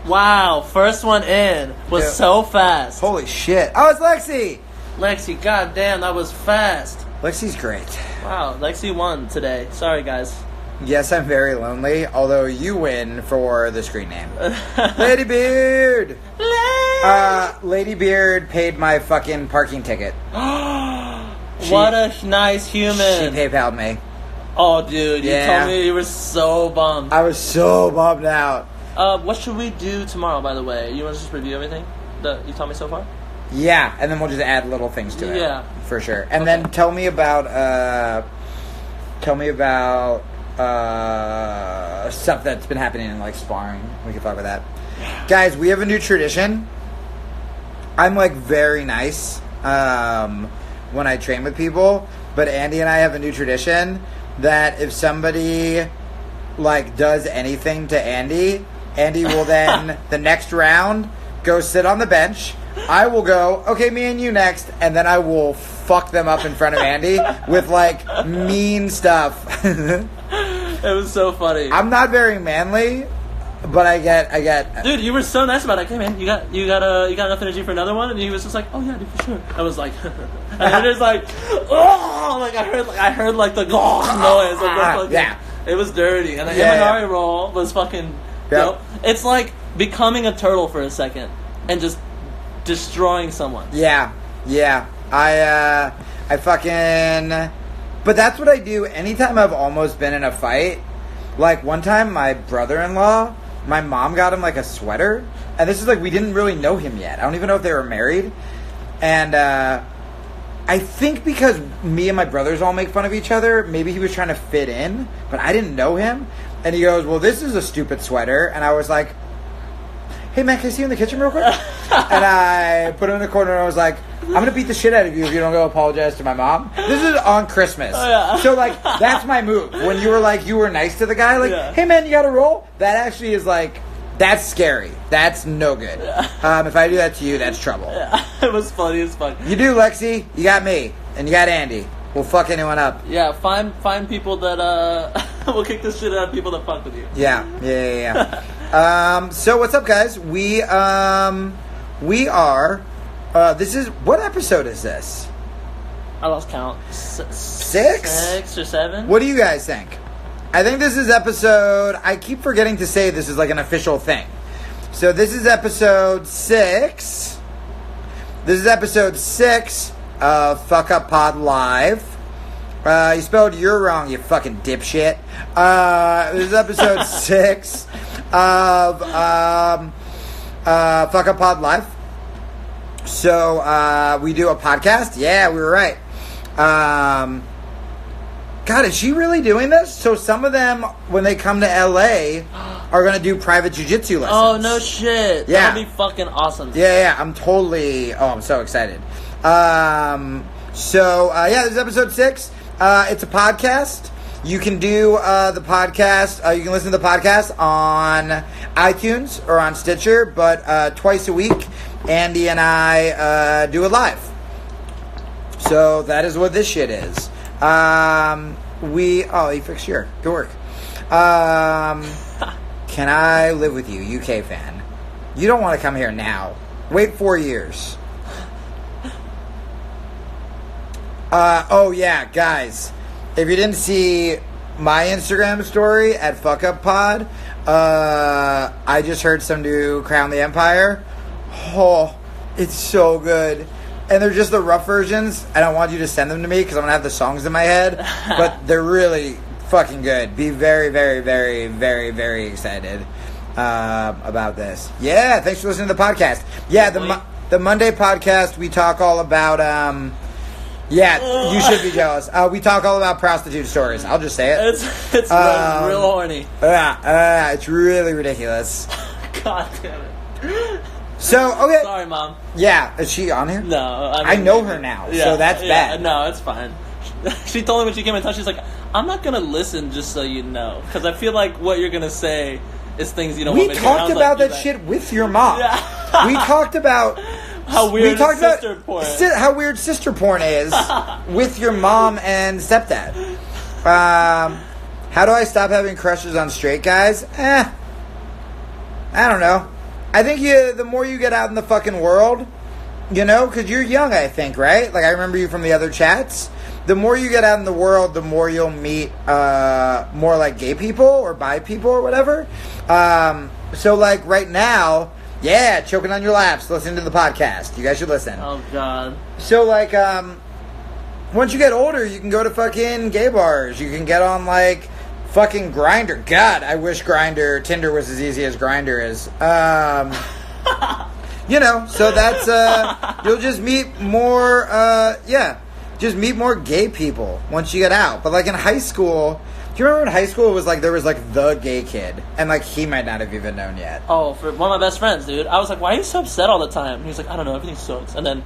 Wow, first one in was so fast. Holy shit. Oh, it's Lexi! Lexi, goddamn, that was fast. Lexi's great. Wow, Lexi won today. Sorry, guys. Yes, I'm very lonely, although you win for the screen name. Lady Beard! Lady Beard paid my fucking parking ticket. What a nice human. She PayPal'd me. Oh, dude, you Yeah. told me you were so bummed. I was so bummed out. What should we do tomorrow, by the way? You want to just review everything that you told me so far? Yeah, and then we'll just add little things to it. Yeah. For sure. And then tell me about stuff that's been happening in like sparring. We can talk about that. Guys, we have a new tradition. I'm like very nice when I train with people, but Andy and I have a new tradition that if somebody like does anything to Andy will then the next round go sit on the bench. I will go, okay, me and you next, and then I will fuck them up in front of Andy with like mean stuff. It was so funny. I'm not very manly, but I get. Dude, you were so nice about it. Okay, man, you got enough energy for another one, and he was just like, oh yeah, dude, for sure. I was like, and it was like, oh, like I heard like the noise of the fucking, yeah. It was dirty, and the Yeah, Imanari roll was fucking. Yep. It's like becoming a turtle for a second and just destroying someone. Yeah. I fucking. But that's what I do anytime I've almost been in a fight. Like one time, my brother-in-law, my mom got him like a sweater, and this is like we didn't really know him yet. I don't even know if they were married, and I think because me and my brothers all make fun of each other, maybe he was trying to fit in, but I didn't know him. And he goes, well, this is a stupid sweater. And I was like, hey, man, can I see you in the kitchen real quick? And I put him in the corner and I was like, I'm going to beat the shit out of you if you don't go apologize to my mom. This is on Christmas. Oh, yeah. So, like, that's my move. When you were like, you were nice to the guy, like, yeah. Hey, man, you got to roll? That actually is like, that's scary. That's no good. Yeah. If I do that to you, that's trouble. Yeah. It was funny as fuck. You do, Lexi. You got me. And you got Andy. We'll fuck anyone up. Yeah, find people that will kick the shit out of people that fuck with you. Yeah. So what's up, guys? We are. This is what episode is this? I lost count. 6? 6 or 7? What do you guys think? I think this is episode. I keep forgetting to say this is like an official thing. So this is episode 6. This is episode 6 of Fuck Up Pod Live. You spelled "you're" wrong, you fucking dipshit. This is episode 6 of Fuck Up Pod Live. So we do a podcast. Yeah, we were right. God, is she really doing this? So some of them, when they come to LA, are going to do private jiu-jitsu lessons. Oh, no shit. Yeah. That'll be fucking awesome. Yeah, I'm totally... Oh, I'm so excited. This is episode 6. It's a podcast. You can do the podcast... you can listen to the podcast on iTunes or on Stitcher, but twice a week, Andy and I do it live. So that is what this shit is. You fixed your... Good work. Can I live with you, UK fan? You don't want to come here now. Wait 4 years. Guys. If you didn't see my Instagram story at FuckUpPod, I just heard some new Crown the Empire. Oh, it's so good. And they're just the rough versions. I don't want you to send them to me because I'm going to have the songs in my head. But they're really fucking good. Be very, very, very, very, very excited about this. Yeah, thanks for listening to the podcast. Yeah, the Monday podcast, we talk all about... you should be jealous. We talk all about prostitute stories. I'll just say it. It's real horny. It's really ridiculous. God damn it. So, okay. Sorry, Mom. Yeah, is she on here? No. I know her now, so that's bad. No, it's fine. She told me when she came in touch, she's like, I'm not going to listen just so you know. Because I feel like what you're going to say is things you don't want me to hear. We talked about that shit with your mom. Yeah. We talked about... How weird sister porn. How weird sister porn is with your mom and stepdad. How do I stop having crushes on straight guys? I don't know. I think the more you get out in the fucking world, you know, because you're young, I think, right? Like, I remember you from the other chats. The more you get out in the world, the more you'll meet more, like, gay people or bi people or whatever. So, like, right now, yeah, choking on your laps, listening to the podcast. You guys should listen. Oh, God. So, like, once you get older, you can go to fucking gay bars. You can get on, like, fucking Grindr. God, I wish Tinder was as easy as Grindr is. You know, so that's, you'll just meet more, just meet more gay people once you get out. But, like, in high school, do you remember in high school it was, like, there was, like, the gay kid? And, like, he might not have even known yet. Oh, for one of my best friends, dude. I was like, why are you so upset all the time? He was like, I don't know, everything sucks. And then,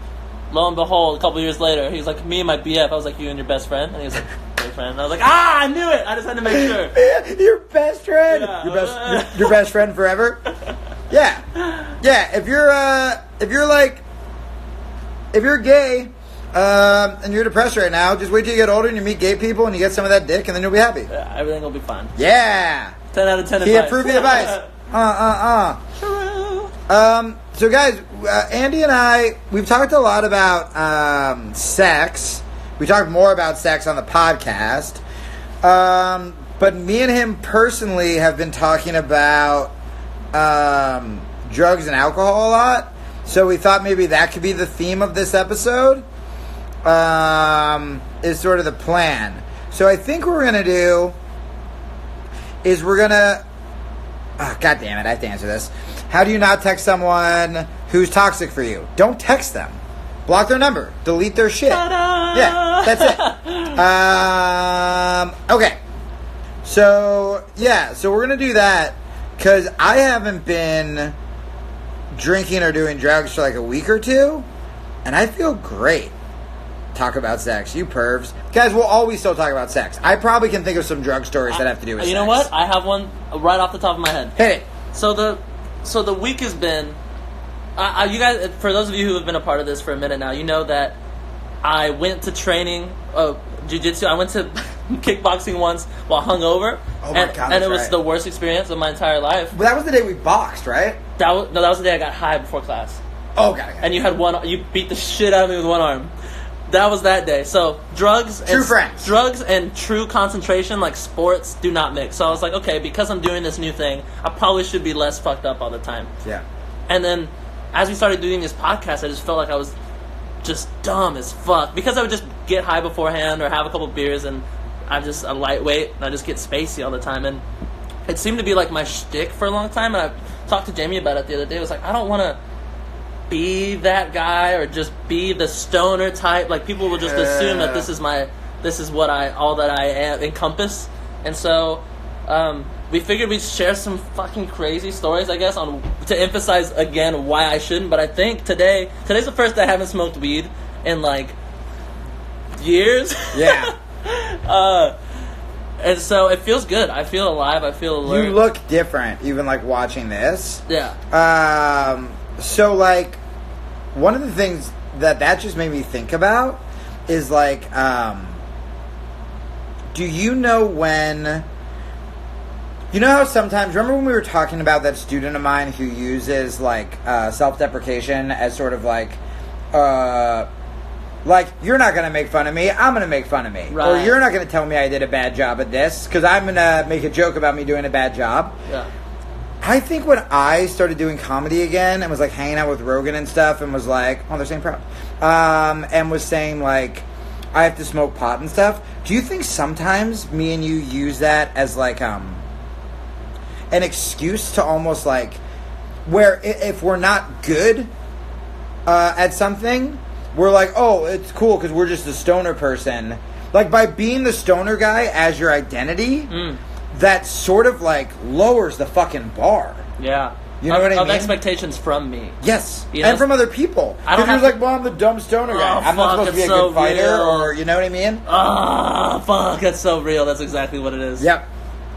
lo and behold, a couple years later, he was like, me and my BF. I was like, you and your best friend? And he was like, best friend. And I was like, I knew it! I just had to make sure. Your best friend? Yeah. Your best friend forever? Yeah. Yeah, if you're gay, and you're depressed right now, just wait till you get older and you meet gay people and you get some of that dick and then you'll be happy. Yeah, everything will be fine. Yeah. 10 out of 10 He advice. approved the advice. So guys, Andy and I, we've talked a lot about sex. We talked more about sex on the podcast. But me and him personally have been talking about drugs and alcohol a lot. So we thought maybe that could be the theme of this episode. Is sort of the plan. So I think what we're going to do is we're going to... Oh, God damn it, I have to answer this. How do you not text someone who's toxic for you? Don't text them. Block their number. Delete their shit. Ta-da! Yeah, that's it. Okay. So, yeah, so we're going to do that because I haven't been drinking or doing drugs for like a week or two, and I feel great. Talk about sex. You pervs. Guys, we'll always still talk about sex. I probably can think of some drug stories that have to do with sex. You know what? I have one right off the top of my head. Hit it. So the week has been... you guys, for those of you who have been a part of this for a minute now, you know that I went to training jiu-jitsu. I went to kickboxing once while hungover. Oh my God, and it was right. the worst experience of my entire life. But that was the day we boxed, right? That was the day I got high before class. Oh, God. And you beat the shit out of me with one arm. That was that day. So drugs and true concentration, like sports, do not mix. So I was like, okay, because I'm doing this new thing, I probably should be less fucked up all the time. Yeah. And then as we started doing this podcast, I just felt like I was just dumb as fuck. Because I would just get high beforehand or have a couple beers and I'm just a lightweight and I just get spacey all the time. And it seemed to be like my shtick for a long time. And I talked to Jamie about it the other day. I was like, I don't want to be that guy or just be the stoner type. Like people will just assume that this is what all that I am encompass. And so we figured we'd share some fucking crazy stories, I guess, to emphasize again why I shouldn't. But I think today's the first day I haven't smoked weed in like years. Yeah. And so it feels good. I feel alive. I feel alert. You look different, even like watching this. Yeah. So like, one of the things that just made me think about is like, do you know when? You know how sometimes, remember when we were talking about that student of mine who uses like self-deprecation as sort of like you're not going to make fun of me, I'm going to make fun of me. Right. Or you're not going to tell me I did a bad job at this because I'm going to make a joke about me doing a bad job. Yeah. I think when I started doing comedy again and was like hanging out with Rogan and stuff and was like, oh, they're saying proud, and was saying like, I have to smoke pot and stuff. Do you think sometimes me and you use that as like an excuse to almost like, where if we're not good at something, we're like, oh, it's cool because we're just a stoner person. Like by being the stoner guy as your identity, that sort of like lowers the fucking bar. Yeah. You know what I mean? Of expectations from me. Yes. You know? And from other people. Because you're like, well, I'm the dumb stoner guy. I'm not supposed to be a good fighter real. or, you know what I mean? Fuck, that's so real. That's exactly what it is. Yep.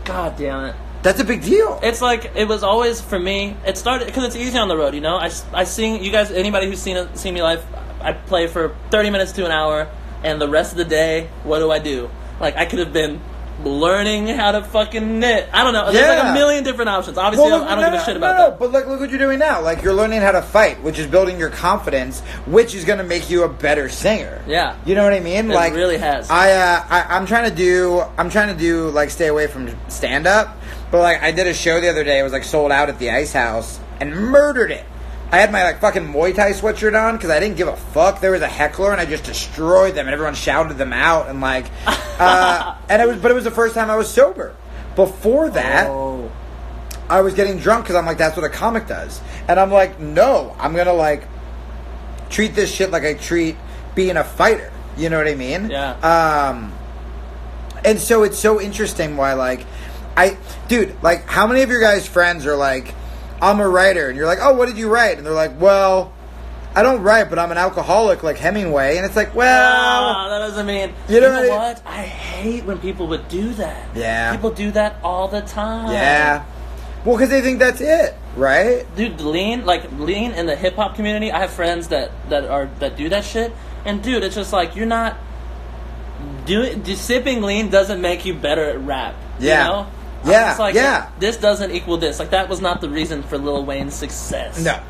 God damn it. That's a big deal. It's like, it was always, for me, it started, because it's easy on the road, you know? I sing, you guys, anybody who's seen me live, I play for 30 minutes to an hour, and the rest of the day, what do? Like, I could have been learning how to fucking knit. I don't know. There's like a million different options. Obviously, I don't give a shit about that. But look what you're doing now. Like, you're learning how to fight, which is building your confidence, which is going to make you a better singer. Yeah. You know what I mean? It really has. I'm trying to do, like, stay away from stand-up. But, like, I did a show the other day. It was, like, sold out at the Ice House and murdered it. I had my, like, fucking Muay Thai sweatshirt on because I didn't give a fuck. There was a heckler and I just destroyed them and everyone shouted them out and, like, but it was the first time I was sober. Before that, I was getting drunk because I'm like, that's what a comic does. And I'm like, no, I'm going to, like, treat this shit like I treat being a fighter. You know what I mean? Yeah. And so it's so interesting why, like, dude, like, how many of your guys' friends are like, I'm a writer, and you're like, oh, what did you write? And they're like, well, I don't write, but I'm an alcoholic like Hemingway. And it's like, well, that doesn't mean, you know what? I hate when people would do that. Yeah. People do that all the time. Yeah. Well, because they think that's it, right? Dude, lean in the hip hop community. I have friends that do that shit, and dude, it's just like, you're not sipping lean doesn't make you better at rap. Yeah. You know? Yeah. It's like, yeah. This doesn't equal this. Like, that was not the reason for Lil Wayne's success. No.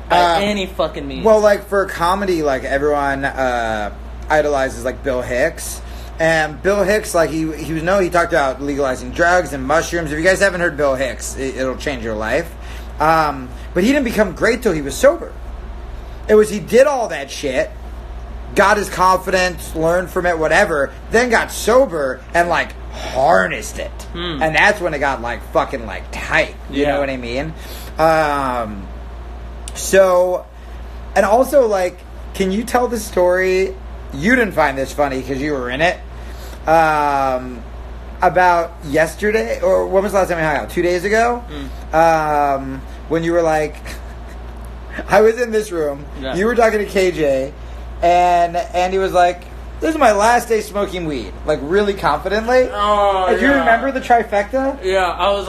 By any fucking means. Well, like, for comedy, like, everyone idolizes, like, Bill Hicks. And Bill Hicks, like, he talked about legalizing drugs and mushrooms. If you guys haven't heard Bill Hicks, it'll change your life. But he didn't become great till he was sober. He did all that shit, got his confidence, learned from it, whatever, then got sober and, like, harnessed it. And that's when it got, like, fucking, like, tight. You know what I mean? So, and also, like, can you tell the story? You didn't find this funny because you were in it. About yesterday, or when was the last time we hung out? 2 days ago? When you were like, I was in this room, you were talking to KJ, and Andy was like, this is my last day smoking weed. Like, really confidently. Oh, Do you remember the trifecta? Yeah, I was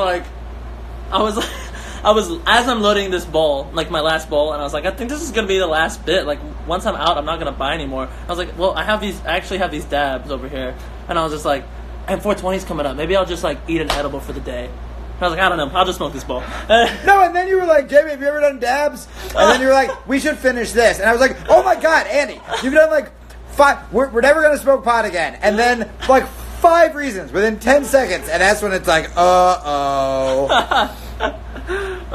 as I'm loading this bowl, like my last bowl, and I was like, I think this is gonna be the last bit. Like, once I'm out, I'm not gonna buy anymore. I was like, well, I actually have these dabs over here, and I was just like, and 420's coming up. Maybe I'll just like eat an edible for the day. And I was like, I don't know, I'll just smoke this bowl. No, and then you were like, Jamie, have you ever done dabs? And then you were like, we should finish this. And I was like, oh my god, Andy, you've done like 5. We're never gonna smoke pot again. And then like 5 reasons within 10 seconds, and that's when it's like,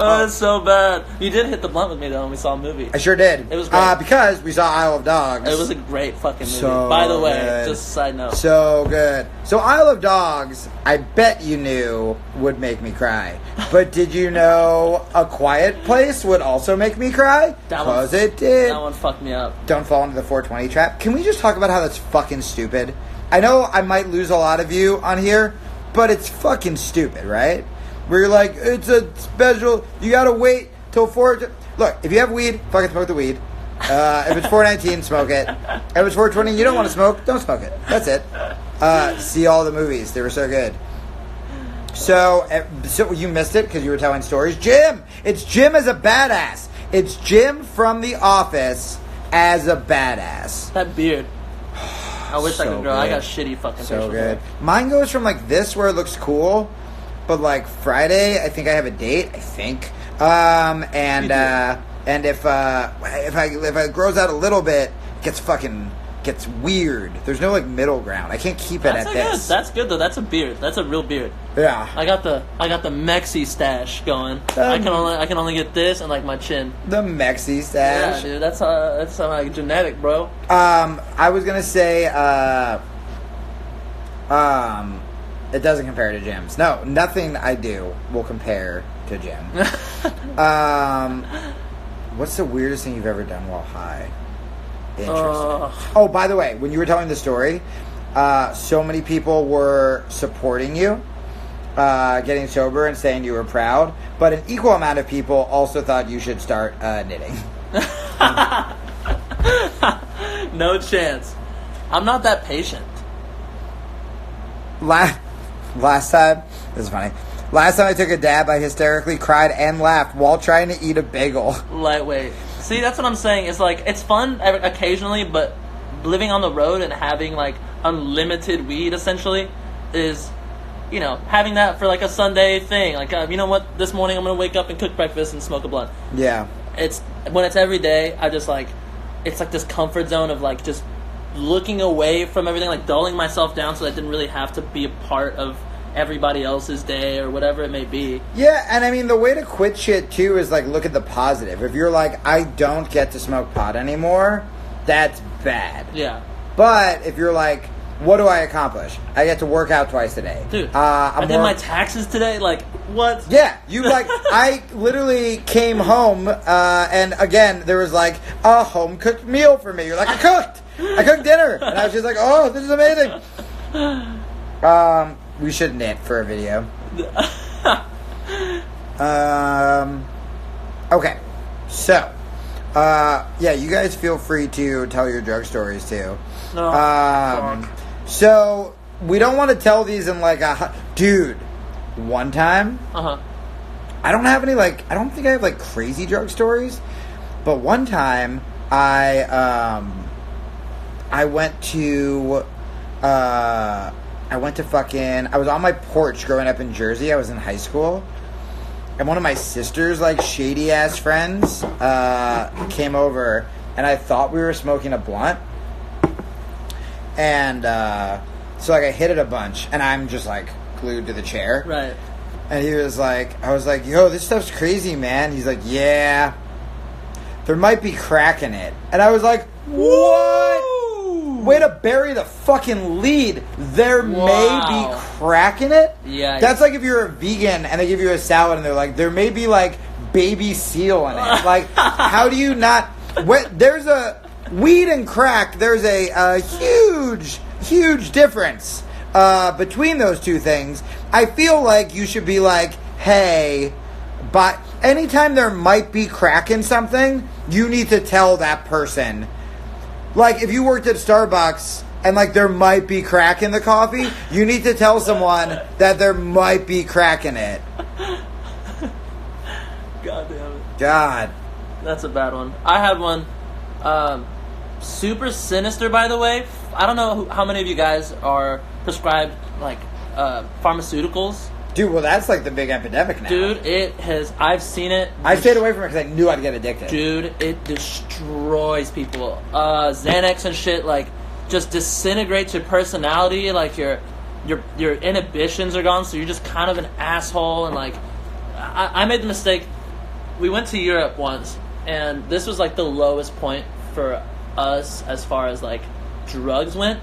Oh, it's so bad. You did hit the blunt with me, though, when we saw a movie. I sure did. It was great. Because we saw Isle of Dogs. It was a great fucking movie. So By the way, good. just a side note. So good. So Isle of Dogs, I bet you knew would make me cry. But did you know A Quiet Place would also make me cry? Because it did. That one fucked me up. Don't fall into the 420 trap. Can we just talk about how that's fucking stupid? I know I might lose a lot of you on here, but it's fucking stupid, right? Where you're like, it's a special, you gotta wait till 4... Look, if you have weed, fucking smoke the weed. If it's 419, smoke it. If it's 420 you don't want to smoke, don't smoke it. That's it. See all the movies. They were so good. So you missed it because you were telling stories. Jim! It's Jim as a badass. It's Jim from The Office as a badass. That beard. I wish I could grow. Good. I got shitty fucking So facial good. hair. Mine goes from like this where it looks cool, but like Friday, I think I have a date. I think, and if it grows out a little bit, it gets weird. There's no like middle ground. I can't keep it at this. That's good though. That's a beard. That's a real beard. Yeah. I got the Mexi stash going. I can only get this and like my chin. The Mexi stash. Yeah, dude. That's like genetic, bro. I was gonna say, it doesn't compare to Jim's. No, nothing I do will compare to Jim. What's the weirdest thing you've ever done while high? Interesting. Oh, by the way, when you were telling the story, so many people were supporting you getting sober and saying you were proud, but an equal amount of people also thought you should start knitting. No chance. I'm not that patient. Last time, this is funny. Last time I took a dab, I hysterically cried and laughed while trying to eat a bagel. Lightweight. See, that's what I'm saying. It's like, it's fun occasionally, but living on the road and having like unlimited weed essentially is you know, having that for like a Sunday thing. Like, you know what? This morning I'm gonna wake up and cook breakfast and smoke a blunt. Yeah. It's when it's every day. I just like, it's like this comfort zone of like just looking away from everything, like dulling myself down, so that I didn't really have to be a part of everybody else's day or whatever it may be. Yeah, and I mean, the way to quit shit, too, is, like, look at the positive. If you're like, I don't get to smoke pot anymore, that's bad. Yeah. But if you're like, what do I accomplish? I get to work out twice a day. Dude, I did my taxes today? Like, what? Yeah, you, like, I literally came home, and again, there was, like, a home-cooked meal for me. You're like, I cooked dinner! And I was just like, oh, this is amazing! We should knit for a video. Okay. So, yeah, you guys feel free to tell your drug stories too. No. So, we don't want to tell these in like a... Dude, one time... I don't have any, like... I don't think I have, like, crazy drug stories. But one time, I went to... I was on my porch growing up in Jersey. I was in high school. And one of my sister's, like, shady-ass friends came over, and I thought we were smoking a blunt. And so, like, I hit it a bunch, and I'm just, like, glued to the chair. Right. And he was like, I was like, yo, this stuff's crazy, man. He's like, yeah, there might be crack in it. And I was like, what? Way to bury the fucking lead. There may be crack in it. Yeah. That's like if you're a vegan and they give you a salad and they're like, there may be like baby seal in it. Like, how do you not... There's a... Weed and crack, there's a huge difference between those two things. I feel like you should be like, hey, but anytime there might be crack in something, you need to tell that person. Like, if you worked at Starbucks and, like, there might be crack in the coffee, you need to tell someone that there might be crack in it. God damn it. God. That's a bad one. I had one. Super sinister, by the way. I don't know how many of you guys are prescribed, like, pharmaceuticals. Dude, well, that's, like, the big epidemic now. Dude, I've seen it. I stayed away from it because I knew I'd get addicted. Dude, it destroys people. Xanax and shit, like, just disintegrates your personality. Like, your inhibitions are gone, so you're just kind of an asshole. And, like, I made the mistake. We went to Europe once, and this was, like, the lowest point for us as far as, like, drugs went.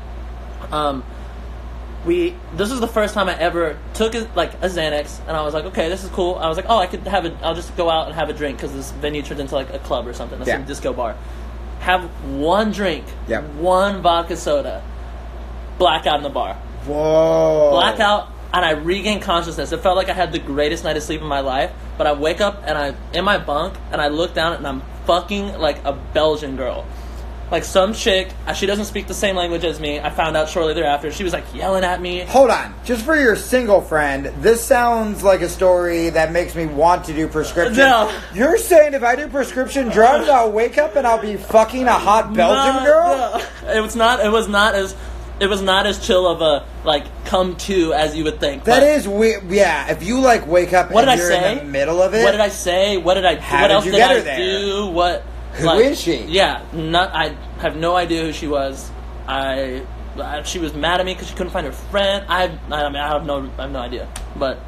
This was the first time I ever took a Xanax, and I was like, okay, this is cool. I was like, oh, I'll just go out and have a drink, because this venue turned into like a club or something. It's a disco bar. Have one drink, one vodka soda, blackout in the bar. Whoa. Blackout, and I regained consciousness. It felt like I had the greatest night of sleep in my life, but I wake up, and I'm in my bunk, and I look down, and I'm fucking like a Belgian girl. Like, some chick, she doesn't speak the same language as me. I found out shortly thereafter. She was, like, yelling at me. Hold on. Just for your single friend, this sounds like a story that makes me want to do prescription. No. You're saying if I do prescription drugs, I'll wake up and I'll be fucking a hot Belgian girl? No. It was not as chill of a, like, come to as you would think. That is weird. Yeah, if you, like, wake up and you're in the middle of it. What did I say? What did I do? What else did I do? What... Who is she? Yeah, I have no idea who she was. She was mad at me because she couldn't find her friend. I have no idea. But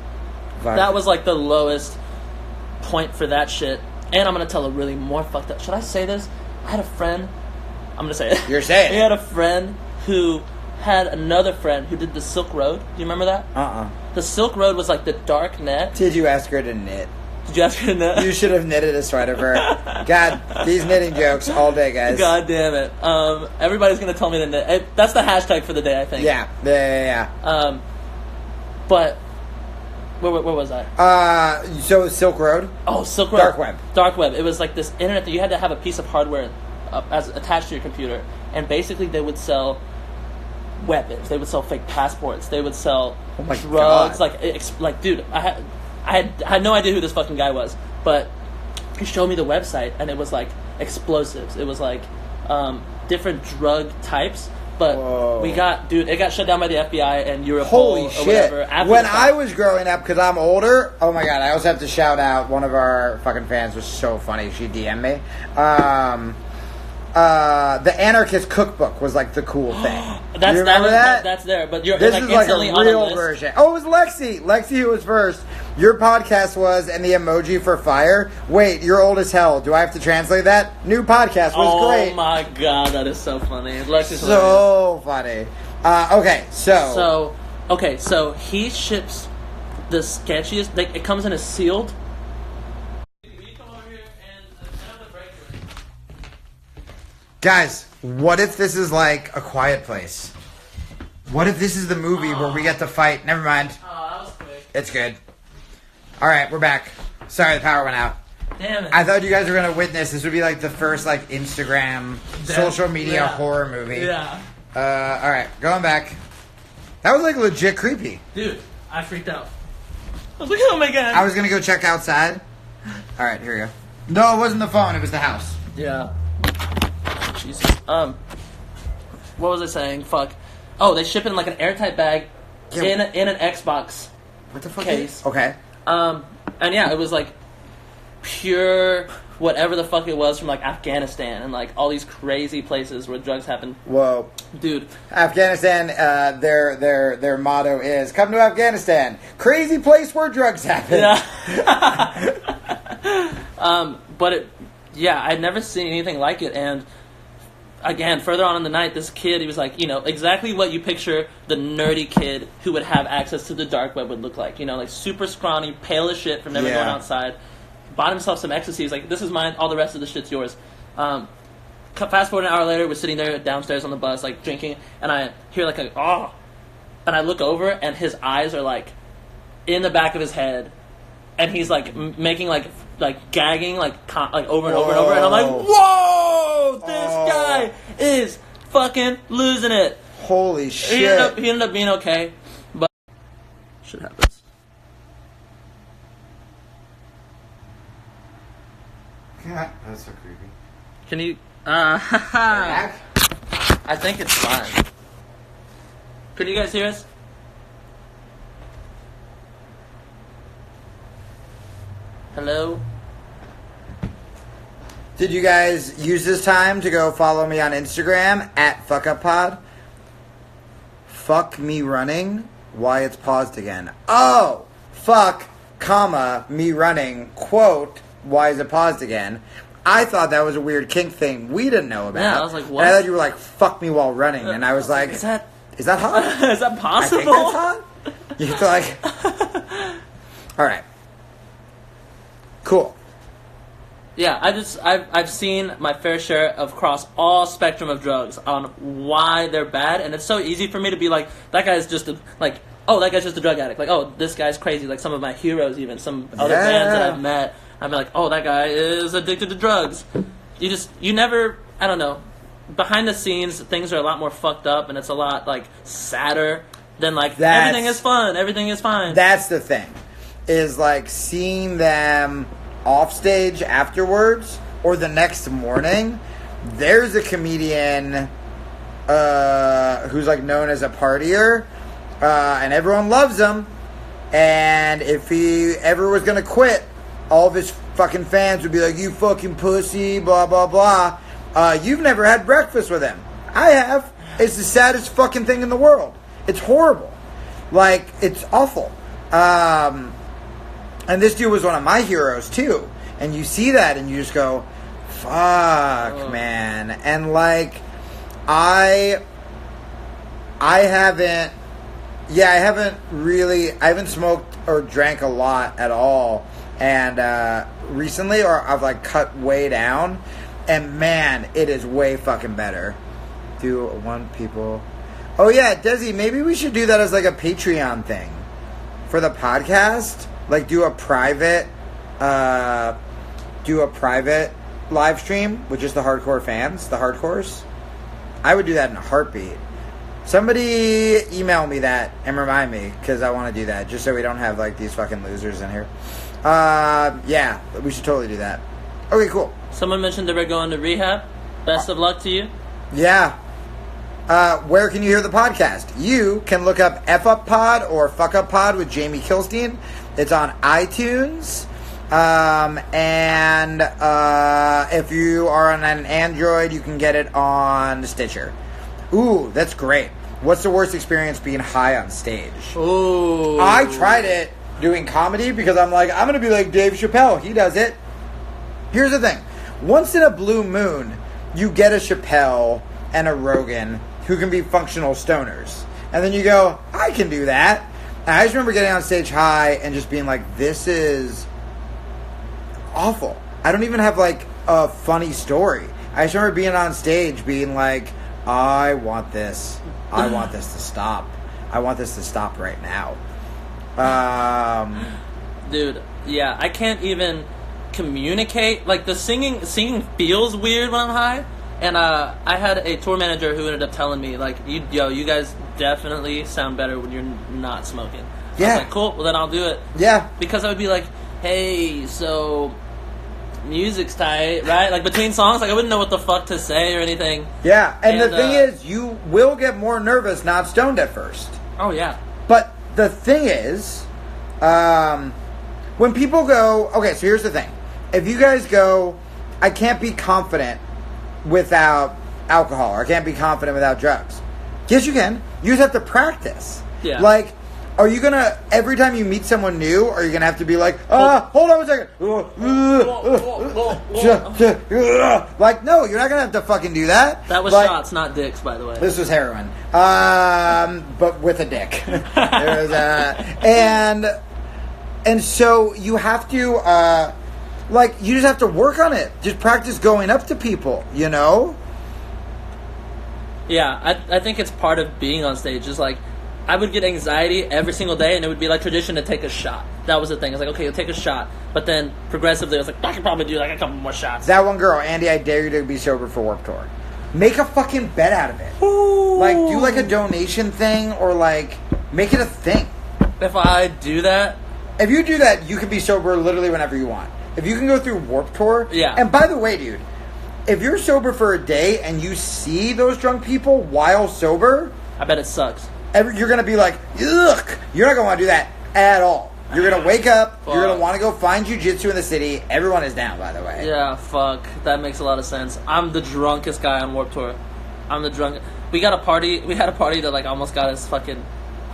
that was like the lowest point for that shit. And I'm gonna tell a really more fucked up. Should I say this? I had a friend. I'm gonna say it. You're saying. We had a friend who had another friend who did the Silk Road. Do you remember that? The Silk Road was like the dark net. Did you ask her to knit? Did you ask her to knit? You should have knitted a sweater for her. God, these knitting jokes all day, guys. God damn it. Everybody's going to tell me to knit. That's the hashtag for the day, I think. Yeah. But, where was I? So Silk Road? Oh, Silk Road. Dark web. Dark web. It was like this internet that you had to have a piece of hardware as attached to your computer. And basically they would sell weapons. They would sell fake passports. They would sell drugs. God. Like, dude, I had no idea who this fucking guy was, but he showed me the website, and it was like explosives. It was like different drug types, But Whoa. it got shut down by the FBI and Europol Holy or shit. whatever. After When the fact. I was growing up, because I'm older, oh my god, I also have to shout out one of our fucking fans was so funny. She DM'd me. The Anarchist Cookbook was like the cool thing. You remember that? That's there, but you're This like is like a instantly on the real list. version. Oh, it was Lexi. Lexi who was first. Your podcast was, and the emoji for fire. Wait, you're old as hell. Do I have to translate that? New podcast was great. Oh my god, that is so funny. Lexi's hilarious. So funny. Okay, so. So he ships the sketchiest. Like, it comes in a sealed. Will you come over here and have the break room? Guys, what if this is like A Quiet Place? What if this is the movie where we get to fight? Never mind. Oh, that was quick. It's good. Alright, we're back. Sorry, the power went out. Damn it. I thought you guys were going to witness. This would be like the first like Instagram, social media horror movie. Yeah. Alright, going back. That was like legit creepy. Dude, I freaked out. I was like, oh my god. I was going to go check outside. Alright, here we go. No, it wasn't the phone. It was the house. Yeah. Jesus. What was I saying? Fuck. Oh, they ship it in like an airtight bag in an Xbox What the fuck? case. Okay. And yeah, it was like pure whatever the fuck it was from like Afghanistan and like all these crazy places where drugs happen. Whoa. Dude. Afghanistan, their motto is "Come to Afghanistan, crazy place where drugs happen." Yeah. I'd never seen anything like it. And again, further on in the night, this kid, he was like, exactly what you picture the nerdy kid who would have access to the dark web would look like. Like super scrawny, pale as shit from never going outside. Bought himself some ecstasy. He's like, this is mine. All the rest of the shit's yours. Fast forward an hour later, we're sitting there downstairs on the bus, like drinking, and I hear like a oh, and I look over, and his eyes are like in the back of his head, and he's like making like gagging like over and over and over, and I'm like, whoa, this guy is fucking losing it. Holy shit! He ended up being okay, but shit happens. God, that's so creepy. Can you? Back? I think it's fine. Can you guys hear us? Hello? Did you guys use this time to go follow me on Instagram at FuckUpPod? Fuck me running. Why it's paused again. Oh! Fuck, comma, me running, quote, why is it paused again? I thought that was a weird kink thing we didn't know about. Yeah, I was like, what? And I thought you were like, fuck me while running. And I was like, is that hot? is that possible? I think that's hot. You have to like... Alright. Cool. Yeah, I've seen my fair share of across all spectrum of drugs on why they're bad, and it's so easy for me to be like, that guy's just a drug addict. Like, oh, this guy's crazy. Like some of my heroes, even some other bands that I've met, I'm like, oh, that guy is addicted to drugs. You never, I don't know. Behind the scenes, things are a lot more fucked up, and it's a lot like sadder than like everything is fun, everything is fine. That's the thing, is like seeing them off stage afterwards or the next morning. There's a comedian who's like known as a partier, and everyone loves him. And if he ever was gonna quit, all of his fucking fans would be like, "You fucking pussy, blah blah blah." You've never had breakfast with him. I have. It's the saddest fucking thing in the world. It's horrible. Like, it's awful. And this dude was one of my heroes too. And you see that and you just go, fuck, man. And like, I haven't smoked or drank a lot at all. And recently, or I've like cut way down. And man, it is way fucking better. Do one people. Oh yeah, Desi, maybe we should do that as like a Patreon thing for the podcast. Like do a private live stream with just the hardcore fans, the hardcores. I would do that in a heartbeat. Somebody email me that and remind me, because I want to do that, just so we don't have like these fucking losers in here. Yeah, we should totally do that. Okay, cool. Someone mentioned they were going to rehab. Best of luck to you. Yeah. where can you hear the podcast? You can look up F Up Pod or Fuck Up Pod with Jamie Kilstein. It's on iTunes. And if you are on an Android, you can get it on Stitcher. Ooh, that's great. What's the worst experience being high on stage? Ooh. I tried it doing comedy because I'm like, I'm going to be like Dave Chappelle. He does it. Here's the thing. Once in a blue moon, you get a Chappelle and a Rogan who can be functional stoners. And then you go, I can do that. And I just remember getting on stage high and just being like, this is awful. I don't even have like a funny story. I just remember being on stage being like, I want this. I want this to stop. I want this to stop right now. Dude, yeah, I can't even communicate. Like, the singing feels weird when I'm high. And I had a tour manager who ended up telling me, like, you guys definitely sound better when you're not smoking. Yeah. I was like, cool, well then I'll do it. Yeah. Because I would be like, hey, so music's tight, right? Like, between songs, like, I wouldn't know what the fuck to say or anything. Yeah, and the And, thing is, you will get more nervous not stoned at first. Oh, yeah. But the thing is, when people go, okay, so here's the thing. If you guys go, I can't be confident without alcohol, or I can't be confident without drugs. Yes, you can. You just have to practice. Yeah. Like, are you gonna, every time you meet someone new, are you gonna have to be like, hold on a second. Like, no, you're not gonna have to fucking do that. That was like, shots, not dicks, by the way. This was heroin. But with a dick. There was, and so you have to, like, you just have to work on it. Just practice going up to people, you know? Yeah, I think it's part of being on stage. Is like, I would get anxiety every single day, and it would be like tradition to take a shot. That was the thing. It's like, okay, you'll take a shot. But then, progressively, I was like, I could probably do like a couple more shots. That one girl, Andy, I dare you to be sober for Warped Tour. Make a fucking bet out of it. Ooh. Like, do like a donation thing, or like, make it a thing. If I do that... If you do that, you can be sober literally whenever you want. If you can go through Warped Tour... Yeah. And by the way, dude, if you're sober for a day and you see those drunk people while sober... I bet it sucks. You're going to be like, ugh! You're not going to want to do that at all. You're going to wake up, Fuck. you're going to want to go find jiu-jitsu in the city. Everyone is down, by the way. Yeah, fuck. That makes a lot of sense. I'm the drunkest guy on Warped Tour. I'm the drunk... We had a party that, like, almost got us fucking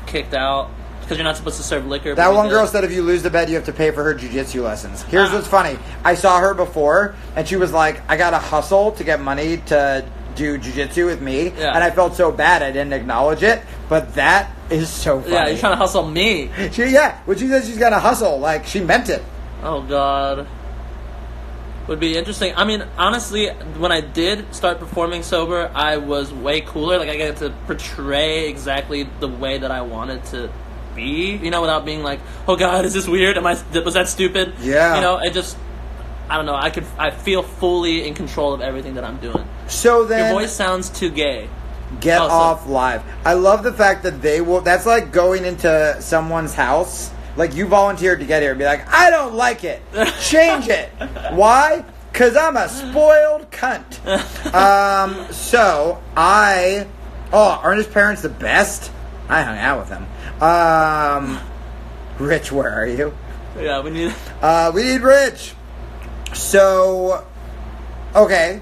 kicked out. Because you're not supposed to serve liquor. That one girl said if you lose the bet, you have to pay for her jiu-jitsu lessons. Here's what's funny. I saw her before, and she was like, I gotta hustle to get money to do jiu-jitsu with me. Yeah. And I felt so bad I didn't acknowledge it. But that is so funny. Yeah, you're trying to hustle me. When she said she's gonna hustle, like, she meant it. Oh, God. Would be interesting. I mean, honestly, when I did start performing sober, I was way cooler. Like, I got to portray exactly the way that I wanted to be, you know, without being like, oh God, is this weird? Was that stupid? Yeah. You know, I don't know, I feel fully in control of everything that I'm doing. So then... Your voice sounds too gay. Get off live. I love the fact that they will... That's like going into someone's house. Like, you volunteered to get here and be like, I don't like it. Change it. Why? Because I'm a spoiled cunt. Aren't his parents the best? I hung out with them. Rich, where are you? Yeah, we need Rich. So, okay.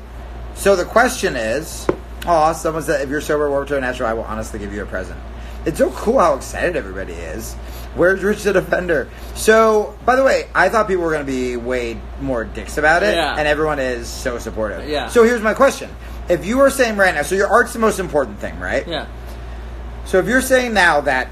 So the question is, someone said, if you're sober, Warped Tour Natural, I will honestly give you a present. It's so cool how excited everybody is. Where's Rich the Defender? So, by the way, I thought people were going to be way more dicks about it, Yeah. and everyone is so supportive. Yeah. So here's my question. If you were saying right now, so your art's the most important thing, right? Yeah. So if you're saying now that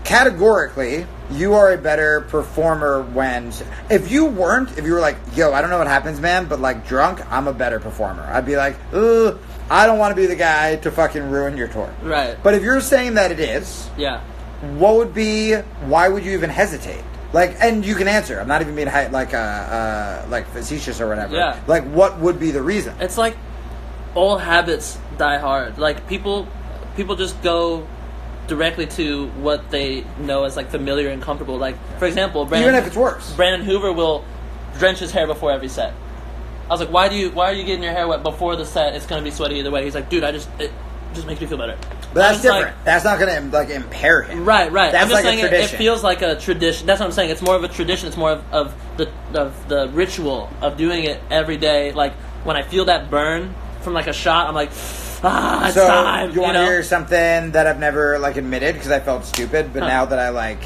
categorically you are a better performer when... If you were like, yo, I don't know what happens, man, but like drunk, I'm a better performer. I'd be like, ugh, I don't want to be the guy to fucking ruin your tour. Right. But if you're saying that it is, Yeah. why would you even hesitate? Like, and you can answer. I'm not even being like facetious or whatever. Yeah. Like, what would be the reason? It's like old habits die hard. Like, people just go directly to what they know as like familiar and comfortable. Like, for example, Even if it's worse. Brandon Hoover will drench his hair before every set. I was like, why are you getting your hair wet before the set? It's gonna be sweaty either way. He's like, dude, just makes me feel better. But that's I'm different. like- That's not going to like impair him. Right. That's I'm just like saying a it tradition. feels like a tradition. That's what I'm saying. It's more of a tradition. It's more of the ritual of doing it every day. Like when I feel that burn from like a shot, I'm like, it's So time. you want to know? hear something that I've never like admitted because I felt stupid, but Huh. now that I like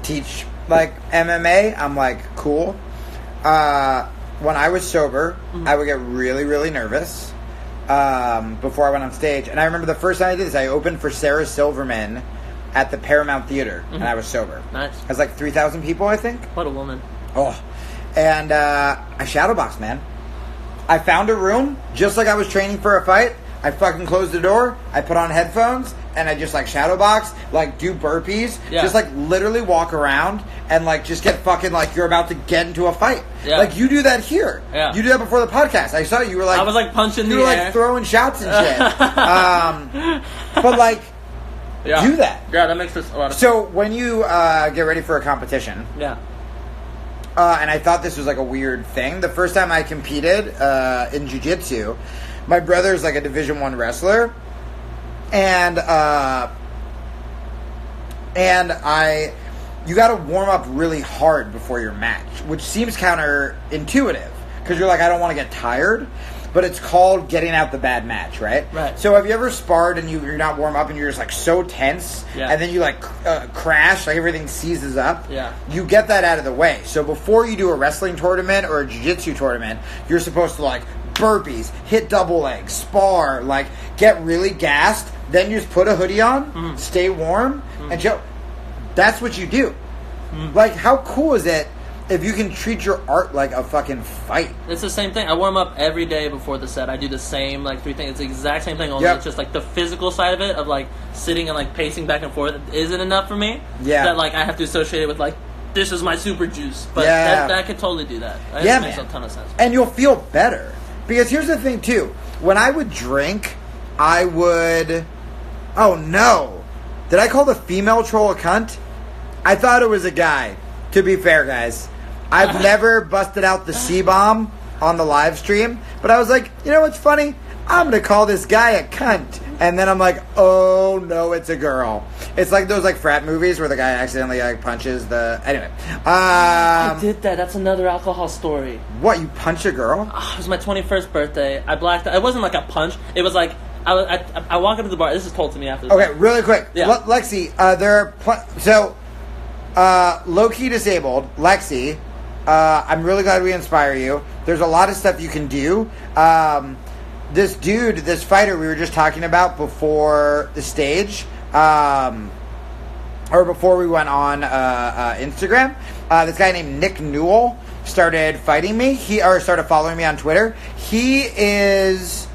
teach like MMA, I'm like cool. When I was sober, I would get really, really nervous before I went on stage. And I remember the first time I did this, I opened for Sarah Silverman at the Paramount Theater, and I was sober. Nice. It was like 3,000 people, I think. What a woman. Oh, and I shadowboxed, man. I found a room just like I was training for a fight. I fucking closed the door. I put on headphones and I just like shadowbox, like do burpees, Yeah. just like literally walk around and like just get fucking like you're about to get into a fight. Yeah. Like you do that here. Yeah. You do that before the podcast. I saw you were like I was like punching you the were air. like throwing shots and shit. But like Yeah. do that. Yeah, that makes a lot of sense. So when you get ready for a competition. Yeah. And I thought this was like a weird thing. The first time I competed in jiu-jitsu, my brother's like a Division I wrestler, and you got to warm up really hard before your match, which seems counterintuitive because you're like, I don't want to get tired, but it's called getting out the bad match, right? Right. So have you ever sparred and you're not warm up and you're just like so tense, Yeah. and then you like crash, like everything seizes up? Yeah. You get that out of the way. So before you do a wrestling tournament or a jiu-jitsu tournament, you're supposed to like burpees, hit double legs, spar, like get really gassed. Then you just put a hoodie on, stay warm, and show. That's what you do. Like, how cool is it if you can treat your art like a fucking fight? It's the same thing. I warm up every day before the set. I do the same, like, 3 things. It's the exact same thing, only Yep. it's just, like, the physical side of it, of, like, sitting and, like, pacing back and forth isn't enough for me. Yeah. That, like, I have to associate it with, like, this is my super juice. But Yeah. that could totally do that. That Yeah, makes man. a ton of sense. And you'll feel better. Because here's the thing, too. When I would drink, I would... Oh, no. Did I call the female troll a cunt? I thought it was a guy. To be fair, guys. I've never busted out the C-bomb on the live stream. But I was like, you know what's funny? I'm going to call this guy a cunt. And then I'm like, oh, no, it's a girl. It's like those like frat movies where the guy accidentally like punches the... Anyway. I did that. That's another alcohol story. What, you punch a girl? It was my 21st birthday. I blacked out. It wasn't like a punch. It was like, I walk up to the bar. This is told to me after this. Okay, really quick. Yeah. Lexi, there are... low-key disabled, Lexi, I'm really glad we inspire you. There's a lot of stuff you can do. This dude, this fighter we were just talking about before the stage, or before we went on Instagram, this guy named Nick Newell started fighting me. Started following me on Twitter. He is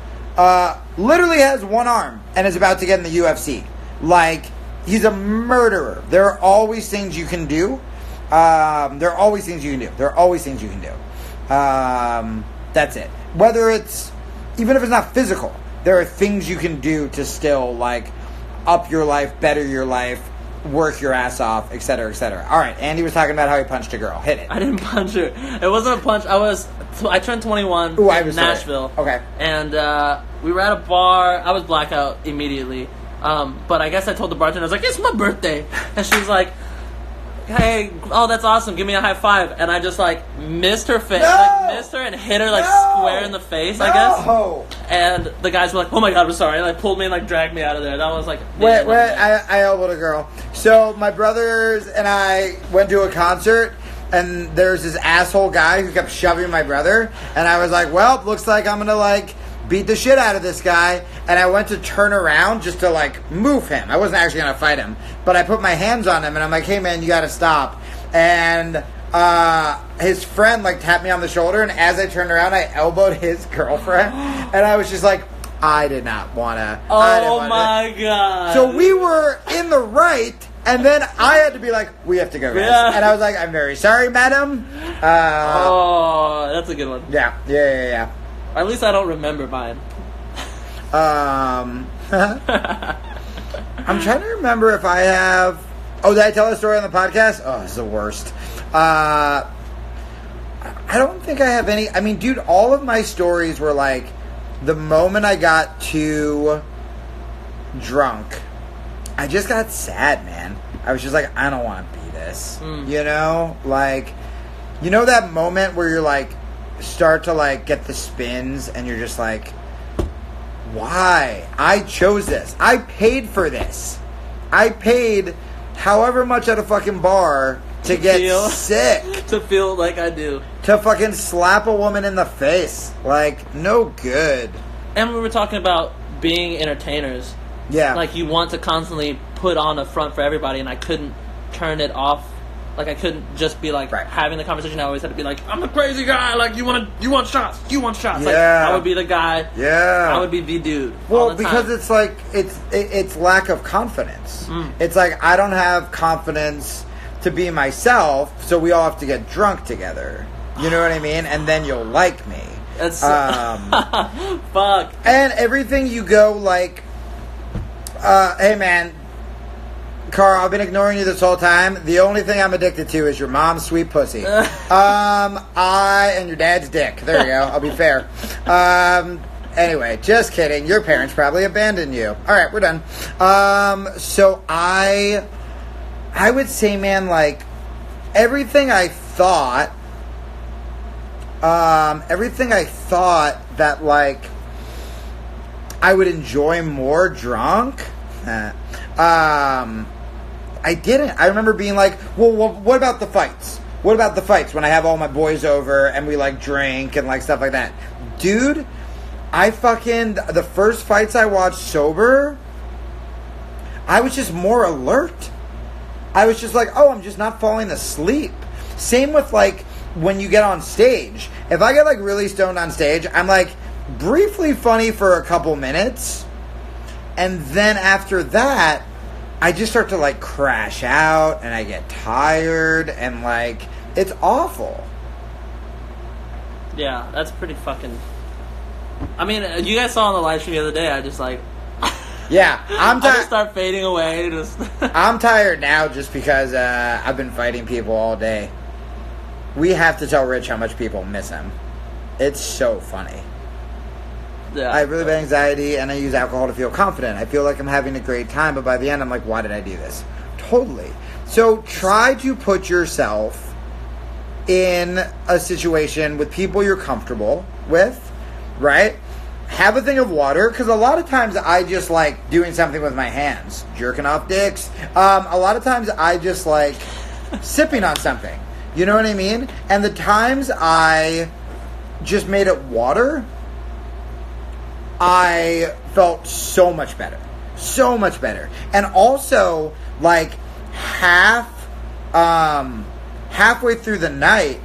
literally has one arm and is about to get in the UFC. Like, he's a murderer. There are always things you can do. There are always things you can do. That's it. Whether it's, even if it's not physical, there are things you can do to still, like, up your life, better your life, work your ass off, etc., etc. All right, Andy was talking about how he punched a girl. Hit it. I didn't punch her. It wasn't a punch. I turned 21 Ooh, I in was sorry. Nashville. Okay. And we were at a bar. I was blackout immediately. But I guess I told the bartender, I was like, it's my birthday. And she was like, hey, oh, that's awesome. Give me a high five. And I just, like, missed her face. No! Like, missed her and hit her, like, square in the face, I guess. No! And the guys were like, oh, my God, we're sorry. And, like, pulled me and, like, dragged me out of there. That was, like... Wait, I elbowed a girl. So my brothers and I went to a concert, and there's this asshole guy who kept shoving my brother, and I was like, well, looks like I'm gonna, like, beat the shit out of this guy. And I went to turn around just to, like, move him. I wasn't actually gonna fight him, but I put my hands on him, and I'm like, hey, man, you gotta stop. And his friend, like, tapped me on the shoulder, and as I turned around, I elbowed his girlfriend, and I was just like, I did not want to. Oh, my God. So we were in the right, and then I had to be like, we have to go, guys. Yeah. And I was like, I'm very sorry, madam. Oh, that's a good one. Yeah. At least I don't remember mine. I'm trying to remember if I have... Oh, did I tell a story on the podcast? Oh, it's the worst. I don't think I have any... I mean, dude, all of my stories were like... The moment I got to drunk, I just got sad, man. I was just like, I don't want to be this. You know? Like, you know that moment where you're like, start to like get the spins and you're just like, why? I chose this. I paid for this. I paid however much at a fucking bar to get sick. To feel like I do. To fucking slap a woman in the face. Like, no good. And we were talking about being entertainers. Yeah. Like, you want to constantly put on a front for everybody, and I couldn't turn it off. Like, I couldn't just be, like, having the conversation. I always had to be like, I'm a crazy guy. Like, you want shots. You want shots. Yeah. Like, I would be the guy. Yeah. I would be the dude. Well, all the because time. it's like, it's lack of confidence. It's like, I don't have confidence to be myself, so we all have to get drunk together. You know what I mean? And then you'll like me. That's fuck. And everything you go like, hey man, Carl, I've been ignoring you this whole time. The only thing I'm addicted to is your mom's sweet pussy. And your dad's dick. There you go. I'll be fair. Anyway, just kidding. Your parents probably abandoned you. All right, we're done. So I would say, man, like, everything I thought that, like, I would enjoy more drunk, I didn't. I remember being like, well, what about the fights? What about the fights when I have all my boys over and we, like, drink and, like, stuff like that? Dude, the first fights I watched sober, I was just more alert. I was just like, oh, I'm just not falling asleep. Same with, like, when you get on stage. If I get, like, really stoned on stage, I'm, like, briefly funny for a couple minutes. And then after that, I just start to, like, crash out. And I get tired. And, like, it's awful. Yeah, that's pretty fucking... I mean, you guys saw on the live stream the other day, I just, like... Yeah, I'm tired. I just start fading away. I'm tired now just because I've been fighting people all day. We have to tell Rich how much people miss him. It's so funny. Yeah. I have really bad anxiety, and I use alcohol to feel confident. I feel like I'm having a great time, but by the end, I'm like, why did I do this? Totally. So try to put yourself in a situation with people you're comfortable with, right? Have a thing of water, because a lot of times I just like doing something with my hands, jerking off dicks. A lot of times I just like sipping on something. You know what I mean? And the times I just made it water, I felt so much better. So much better. And also, like, halfway through the night,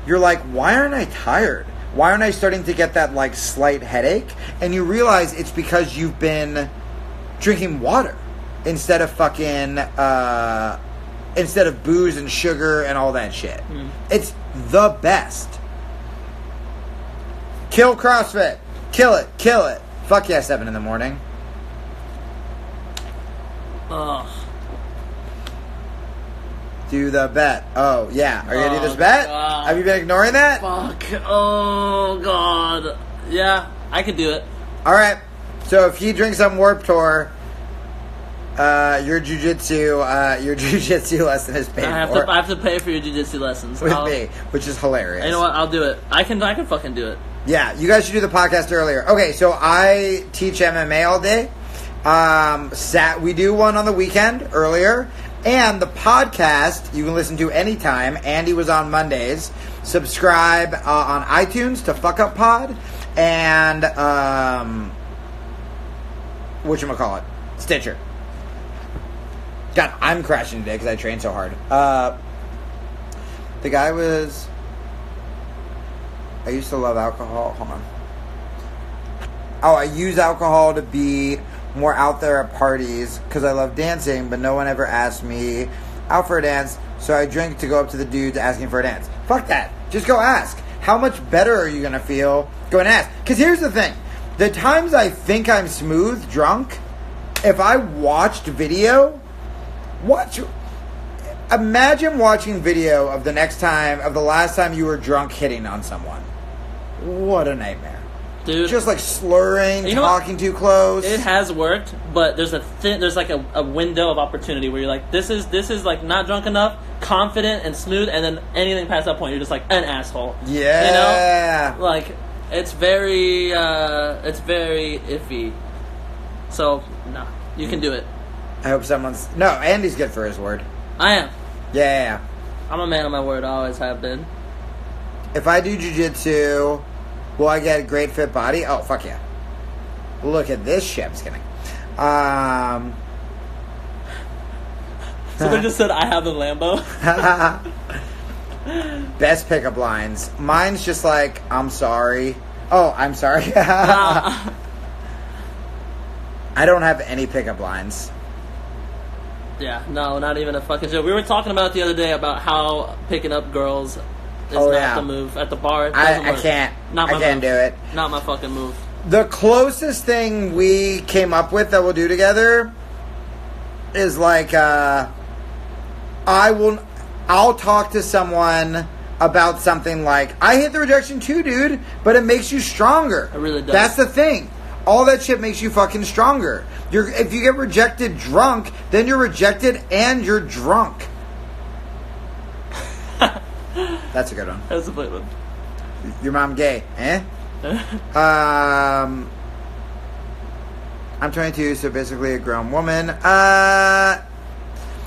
you're like, why aren't I tired? Why aren't I starting to get that, like, slight headache? And you realize it's because you've been drinking water instead of fucking, instead of booze and sugar and all that shit. It's the best. Kill CrossFit. Kill it. Kill it. Fuck yeah, 7 in the morning. Ugh. Do the bet. Oh, yeah. Are you going to do this bet? God. Have you been ignoring that? Fuck. Oh, God. Yeah, I could do it. All right. So if he drinks on Warped Tour, your jujitsu lesson is paid I for. have to pay for your jiu-jitsu lessons. With me, which is hilarious. You know what? I'll do it. I can fucking do it. Yeah, you guys should do the podcast earlier. Okay, so I teach MMA all day. We do one on the weekend earlier. And the podcast you can listen to anytime. Andy was on Mondays. Subscribe on iTunes to Fuck Up Pod. And, whatchamacallit? Stitcher. God, I'm crashing today because I trained so hard. The guy was... I used to love alcohol. Hold on. Oh, I use alcohol to be more out there at parties because I love dancing, but no one ever asked me out for a dance, so I drink to go up to the dudes asking for a dance. Fuck that. Just go ask. How much better are you going to feel going to ask? Because here's the thing. The times I think I'm smooth, drunk, if I watched video, imagine watching video of the last time you were drunk hitting on someone. What a nightmare. Dude, just like slurring, You know what? talking too close. it has worked, but there's like a window of opportunity where you're like, this is like not drunk enough, confident and smooth, and then anything past that point, you're just like an asshole. Yeah. You know? Like, it's very iffy. So, no, you can do it. I hope someone's... No, Andy's good for his word. I am. Yeah. I'm a man of my word. I always have been. If I do jiu-jitsu, will I get a great fit body? Oh, fuck yeah. Look at this shit. I'm just kidding. Someone just said, I have a Lambo. Best pickup lines. Mine's just like, I'm sorry. Oh, I'm sorry. I don't have any pickup lines. Yeah, no, not even a fucking joke. We were talking about it the other day about how picking up girls is Oh, not yeah. the move at the bar. It doesn't I work. can't. Not my I can't move. do it. Not my fucking move. The closest thing we came up with that we'll do together is like, I'll talk to someone about something like, I hit the rejection too, dude, but it makes you stronger. It really does. That's the thing. All that shit makes you fucking stronger. If you get rejected drunk, then you're rejected and you're drunk. That's a good one. That's a good one. Your mom gay, eh? I'm 22, so basically a grown woman.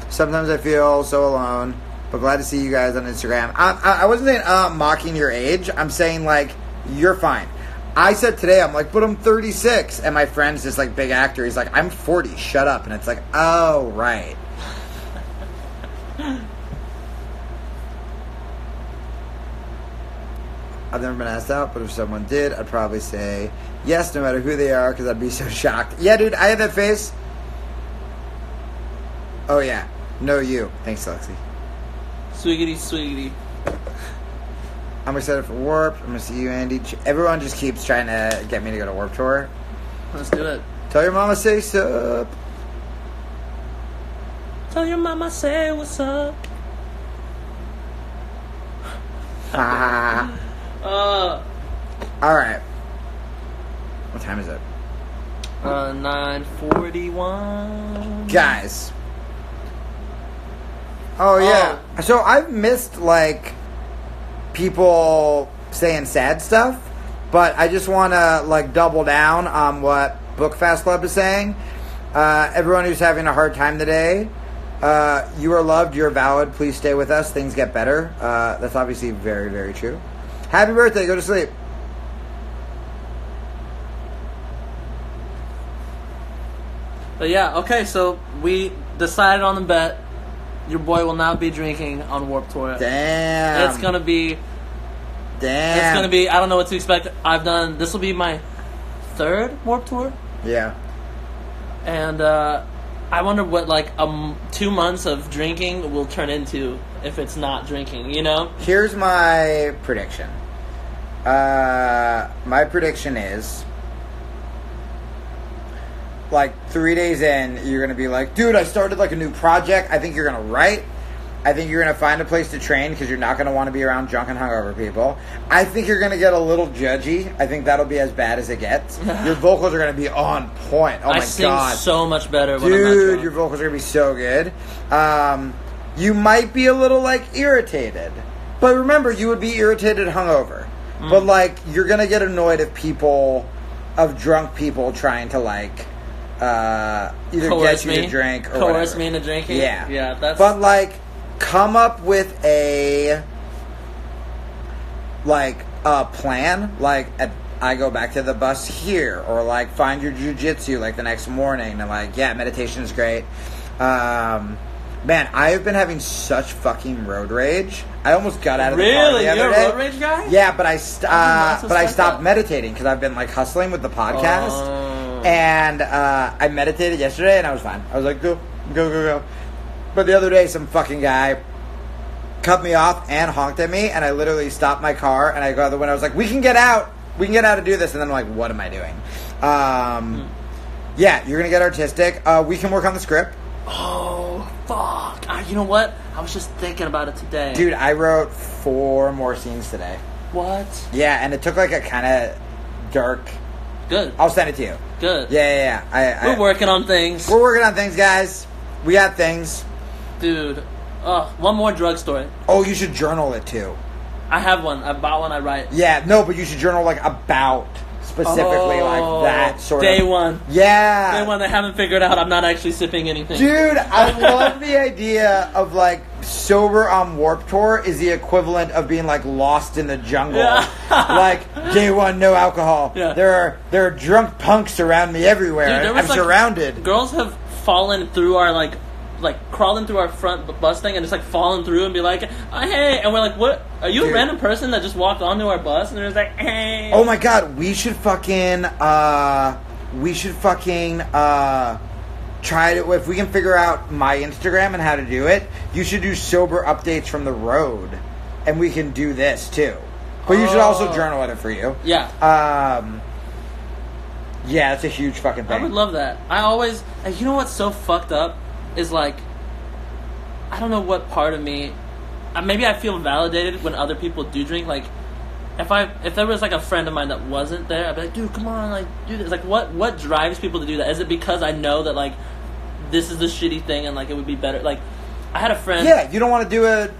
Sometimes I feel so alone, but glad to see you guys on Instagram. I wasn't saying mocking your age. I'm saying, like, you're fine. I said today, I'm like, but I'm 36. And my friend's this, like, big actor. He's like, I'm 40. Shut up. And it's like, oh, right. I've never been asked out, but if someone did, I'd probably say yes, no matter who they are, because I'd be so shocked. Yeah, dude, I had that face. Oh, yeah. No, you. Thanks, Lexi. Swiggity, swiggity. I'm excited for Warp. I'm going to see you, Andy. Everyone just keeps trying to get me to go to Warp Tour. Let's do it. Tell your mama say sup. Tell your mama, say what's up. All right. What time is it? 9:41. Guys. Oh, yeah. So I've missed, like, people saying sad stuff, but I just want to, like, double down on what Bookfast Club is saying. Everyone who's having a hard time today, you are loved, you're valid, please stay with us, things get better. That's obviously very, very true. Happy birthday, go to sleep. But yeah, okay, so we decided on the bet. Your boy will not be drinking on Warped Tour. Damn. It's gonna be. Damn. It's gonna be. I don't know what to expect. This will be my third Warped Tour, Yeah. and I wonder what 2 months of drinking will turn into if it's not drinking. You know. Here's my prediction. My prediction is, like, 3 days in, you're going to be like, dude, I started, like, a new project. I think you're going to write. I think you're going to find a place to train because you're not going to want to be around drunk and hungover people. I think you're going to get a little judgy. I think that'll be as bad as it gets. Your vocals are going to be on point. Oh, my God. I sing so much better when I'm not Dude, drunk. your vocals are going to be so good. You might be a little, like, irritated. But remember, you would be irritated hungover. But, like, you're going to get annoyed of drunk people trying to, like, either Coerce get you me? to drink or Coerce whatever. me into drinking? Yeah. Yeah, that's... But, like, come up with a plan. Like, I go back to the bus here. Or, like, find your jiu-jitsu, like, the next morning. And, like, yeah, meditation is great. Man, I have been having such fucking road rage. I almost got out of the car Really? the other You're a day. road rage guy? Yeah, but I not suspect stopped that. meditating because I've been, like, hustling with the podcast. Oh. And I meditated yesterday, and I was fine. I was like, go. But the other day, some fucking guy cut me off and honked at me, and I literally stopped my car, and I go out the window. I was like, we can get out and do this. And then I'm like, what am I doing? Yeah, you're going to get artistic. We can work on the script. Oh, fuck. You know what? I was just thinking about it today. Dude, I wrote 4 more scenes today. What? Yeah, and it took like a kind of dark. Good. I'll send it to you. Good. Yeah. We're working on things. We're working on things, guys. We got things. Dude. One more drug story. Oh, you should journal it too. I have one. I bought one. I write. Yeah, no, but you should journal like about specifically like that sort day of. Day one. Yeah. Day one. They haven't figured out I'm not actually sipping anything. Dude, I love the idea of like sober on Warped Tour is the equivalent of being like lost in the jungle. Yeah. Like day one, no alcohol. Yeah. There are drunk punks around me everywhere. Dude, there was, I'm like, surrounded. Girls have fallen through our like crawling through our front bus thing and just like falling through and be like, hey, and we're like, what? Are you Dude. a random person that just walked onto our bus? And they're just like, hey. Oh my god, we should fucking try to, if we can figure out my Instagram and how to do it, you should do sober updates from the road, and we can do this too. But you should also journal it for you. Yeah. Yeah, it's a huge fucking thing. I would love that. I always, you know what's so fucked up is like, I don't know what part of me, maybe I feel validated when other people do drink. Like, if there was like a friend of mine that wasn't there, I'd be like, dude, come on, like, do this. Like, what drives people to do that? Is it because I know that like this is the shitty thing and like it would be better? Like, I had a friend. Yeah, you don't want to do a.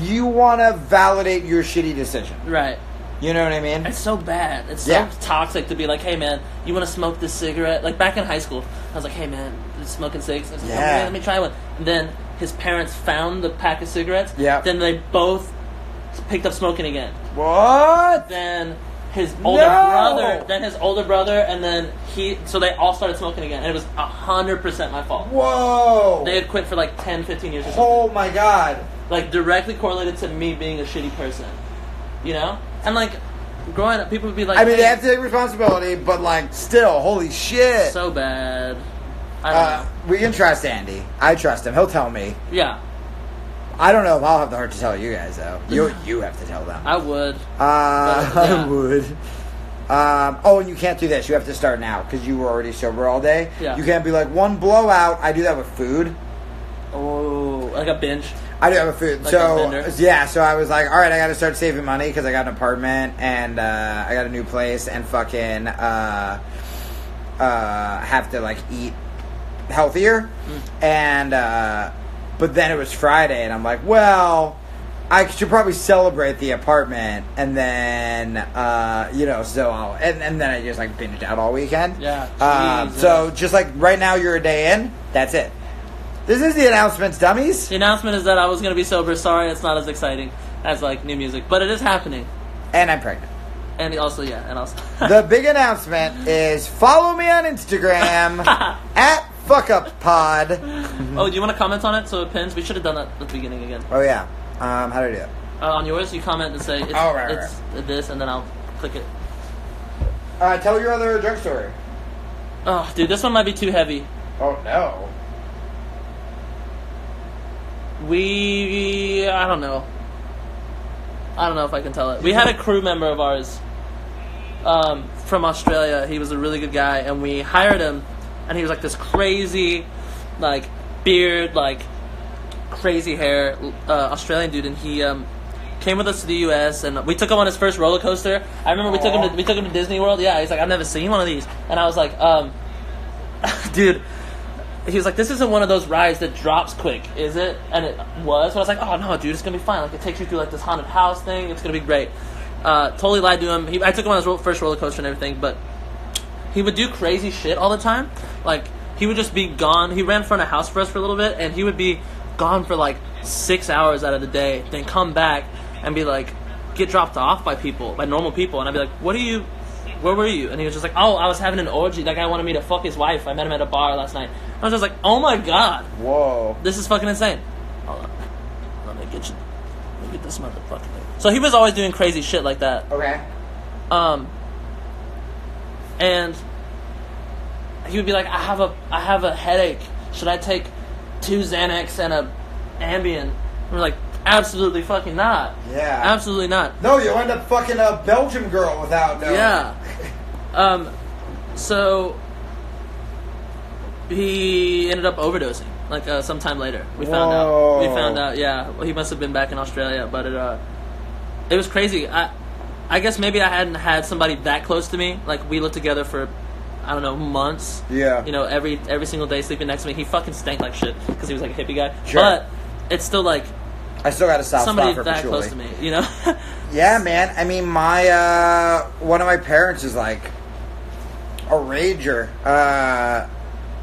You want to validate your shitty decision, right? You know what I mean? It's so bad. It's so toxic to be like, hey man, you want to smoke this cigarette? Like back in high school, I was like, hey man, smoking cigs. I was like, okay, let me try one. And then his parents found the pack of cigarettes. Yeah. Then they both picked up smoking again. What? Then his older brother, and then so they all started smoking again. And it was 100% my fault. Whoa. They had quit for like 10, 15 years or something. Oh my god. Like directly correlated to me being a shitty person. You know? And like, growing up, people would be like, I mean, they have to take responsibility, but like, still, holy shit. So bad. I don't know. We can trust Andy. I trust him. He'll tell me. Yeah. I don't know if I'll have the heart to tell you guys, though. You have to tell them. I would. I would. And you can't do this. You have to start now, because you were already sober all day. Yeah. You can't be like, one blowout. I do that with food. Oh, like a binge. I do have a food. Like so, a bender. yeah, so I was like, all right, I got to start saving money because I got an apartment and I got a new place and fucking have to, like, eat healthier. And, but then it was Friday and I'm like, well, I should probably celebrate the apartment and then, so I'll, and then I just, like, binged out all weekend. Yeah. So, just like right now you're a day in, that's it. This is the announcements, dummies. The announcement is that I was going to be sober. Sorry, it's not as exciting as, like, new music. But it is happening. And I'm pregnant. And also. The big announcement is follow me on Instagram at FuckUpPod. Oh, do you want to comment on it so it pins? We should have done that at the beginning again. Oh, yeah. How do I do that? On yours, you comment and say, it's this, and then I'll click it. Tell your other drunk story. Oh, dude, this one might be too heavy. Oh, no. I don't know if I can tell it. We had a crew member of ours from Australia. He was a really good guy, and we hired him, and he was like this crazy, like, beard, like, crazy hair Australian dude, and he came with us to the U.S., and we took him on his first roller coaster. I remember we took him to Disney World. Yeah, he's like, I've never seen one of these. And I was like, dude... He was like, this isn't one of those rides that drops quick, is it? And it was. So I was like, oh, no, dude, it's going to be fine. Like, it takes you through, like, this haunted house thing. It's going to be great. Totally lied to him. I took him on his first roller coaster and everything, but he would do crazy shit all the time. Like, he would just be gone. He ran front of house for us for a little bit, and he would be gone for, like, 6 hours out of the day, then come back and be like, get dropped off by normal people. And I'd be like, where were you? And he was just like, oh, I was having an orgy. That guy wanted me to fuck his wife. I met him at a bar last night. I was just like, oh my god. Whoa. This is fucking insane. Hold on. Let me get this motherfucker. So he was always doing crazy shit like that. Okay. And he would be like, I have a headache. Should I take 2 Xanax and a Ambien? And we're like, absolutely fucking not. Yeah. Absolutely not. No, you'll end up fucking a Belgian girl without knowing. Yeah. So he ended up overdosing. Like sometime later, we found out. Yeah, well, he must have been back in Australia, but it was crazy. I I guess maybe I hadn't had somebody that close to me. Like, we lived together for, I don't know, months. Yeah. You know, every single day sleeping next to me. He fucking stank like shit because he was like a hippie guy. Sure. But it's still like I still got a soft somebody spot for that patchouli. close to me, you know? Yeah, man. I mean, my one of my parents is like a rager,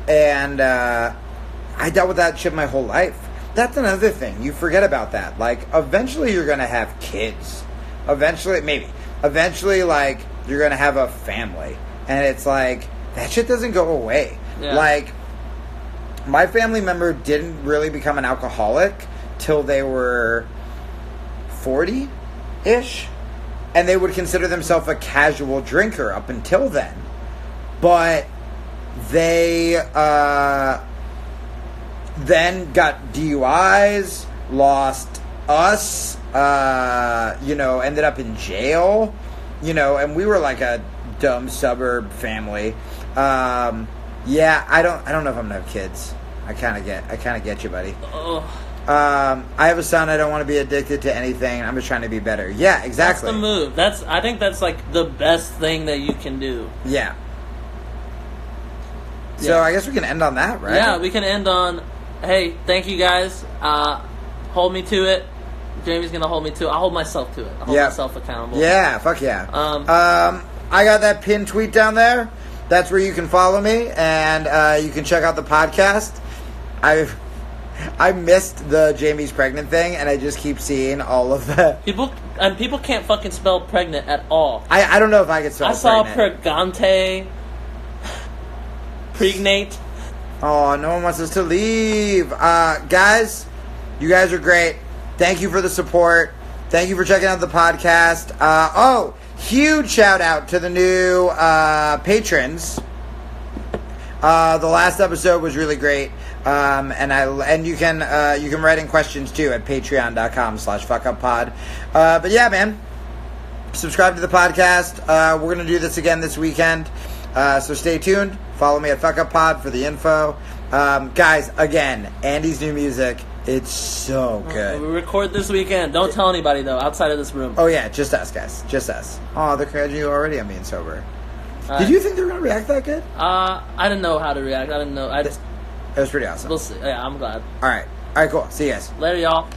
and I dealt with that shit my whole life. That's another thing. You forget about that. Like, eventually you're gonna have kids. Eventually, like, you're gonna have a family, and it's like that shit doesn't go away. Yeah. Like, my family member didn't really become an alcoholic till they were 40-ish, and they would consider themselves a casual drinker up until then. But they then got DUIs, lost us, ended up in jail, and we were like a dumb suburb family. Yeah, I don't know if I'm gonna have kids. I kind of get you, buddy. Ugh. I have a son. I don't want to be addicted to anything. I'm just trying to be better. Yeah, exactly. That's the move. I think that's like the best thing that you can do. Yeah. So Yeah. I guess we can end on that, right? Yeah, we can end on, hey, thank you guys. Hold me to it. Jamie's gonna hold me to it. I'll hold myself to it. I'll hold Yep. myself accountable. Yeah, fuck yeah. I got that pinned tweet down there. That's where you can follow me, and you can check out the podcast. I missed the Jamie's pregnant thing, and I just keep seeing all of the People can't fucking spell pregnant at all. I don't know if I could spell I saw pregnant. pregante, pregnate. Oh, no one wants us to leave. Guys, you guys are great. Thank you for the support. Thank you for checking out the podcast. Huge shout out to the new patrons. The last episode was really great. And you can write in questions too at patreon.com/fuckuppod. But yeah, man, subscribe to the podcast. We're going to do this again this weekend. So stay tuned. Follow me at fuckuppod for the info. Guys, again, Andy's new music. It's so good. We record this weekend. Don't tell anybody though, outside of this room. Oh yeah, just us, guys. Just us. Oh, they're crediting you already on being sober. All Did right. you think they were going to react that good? I didn't know how to react. I didn't know. It was pretty awesome. We'll see. Yeah, I'm glad. All right, cool. See you guys. Later, y'all.